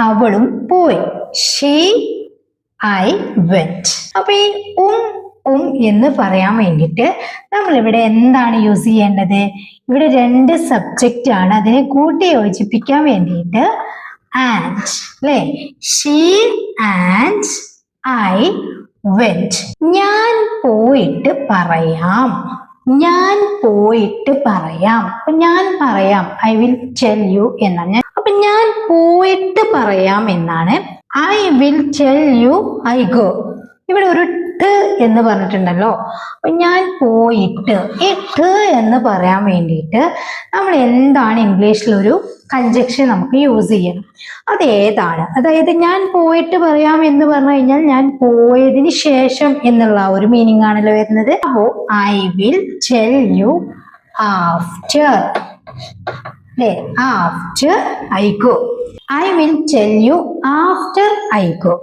അവളും പോയി. She, I went. അപ്പൊ ഈ എന്ന് പറയാൻ വേണ്ടിയിട്ട് നമ്മൾ ഇവിടെ എന്താണ് യൂസ് ചെയ്യേണ്ടത്? ഇവിടെ രണ്ട് സബ്ജക്റ്റ് ആണ്, അതിനെ കൂട്ടി യോജിപ്പിക്കാൻ വേണ്ടിയിട്ട് ആൻഡ്, അല്ലെ? She and I went. ഞാൻ പോയിട്ട് പറയാം. ഞാൻ പോയിട്ട് പറയാം. അപ്പൊ ഞാൻ പറയാം, ഐ വിൽ ടെൽ യു എന്നാണ്. അപ്പൊ ഞാൻ പോയിട്ട് പറയാം എന്നാണ്. I will tell U I go. ഇവിടെ ഒരു എന്ന് പറഞ്ഞിട്ടുണ്ടല്ലോ. അപ്പൊ ഞാൻ പോയിട്ട്, ഈ എന്ന് പറയാൻ വേണ്ടിയിട്ട് നമ്മൾ എന്താണ് ഇംഗ്ലീഷിൽ ഒരു കൺജക്ഷൻ നമുക്ക് യൂസ് ചെയ്യണം. അത് ഏതാണ്? അതായത് ഞാൻ പോയിട്ട് പറയാം എന്ന് പറഞ്ഞു കഴിഞ്ഞാൽ ഞാൻ പോയതിന് ശേഷം എന്നുള്ള ഒരു മീനിങ് ആണല്ലോ വരുന്നത്. അപ്പോ I will tell you after, അല്ലേ? After I go. I will tell you after I go.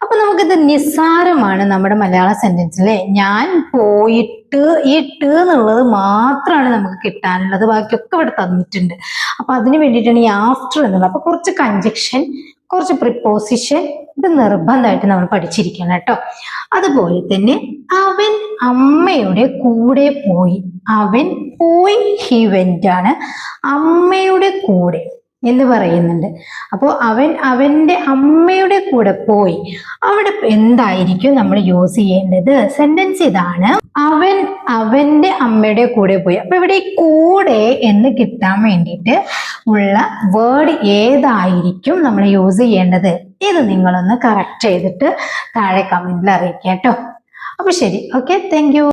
അപ്പൊ നമുക്കിത് നിസ്സാരമാണ് നമ്മുടെ മലയാള സെന്റൻസിലെ. ഞാൻ പോയിട്ട്, ഈ എന്നുള്ളത് മാത്രമാണ് നമുക്ക് കിട്ടാനുള്ളത്, ബാക്കിയൊക്കെ ഇവിടെ തന്നിട്ടുണ്ട്. അപ്പൊ അതിന് വേണ്ടിയിട്ടാണ് ഈ ആഫ്റ്റർ എന്നുള്ളത്. അപ്പൊ കുറച്ച് കൺജക്ഷൻ, കുറച്ച് പ്രിപ്പോസിഷൻ, ഇത് നിർബന്ധമായിട്ട് നമ്മൾ പഠിച്ചിരിക്കണം കേട്ടോ. അതുപോലെ തന്നെ അവൻ അമ്മയുടെ കൂടെ പോയി. അവൻ പോയി, ഹി വെന്റ് ആണ്. അമ്മയുടെ കൂടെ എന്ന് പറയുന്നുണ്ട്. അപ്പോൾ അവൻ അവന്റെ അമ്മയുടെ കൂടെ പോയി. അവിടെ എന്തായിരിക്കും നമ്മൾ യൂസ് ചെയ്യേണ്ടത്? സെന്റൻസ് ഇതാണ്, അവൻ അവന്റെ അമ്മയുടെ കൂടെ പോയി. അപ്പൊ ഇവിടെ കൂടെ എന്ന് കിട്ടാൻ വേണ്ടിയിട്ട് ഉള്ള വേർഡ് ഏതായിരിക്കും നമ്മൾ യൂസ് ചെയ്യേണ്ടത്? ഇത് നിങ്ങളൊന്ന് കറക്റ്റ് ചെയ്തിട്ട് താഴെ കമന്റിൽ അറിയിക്കാം കേട്ടോ. അപ്പൊ ശരി, ഓക്കെ, താങ്ക് യു.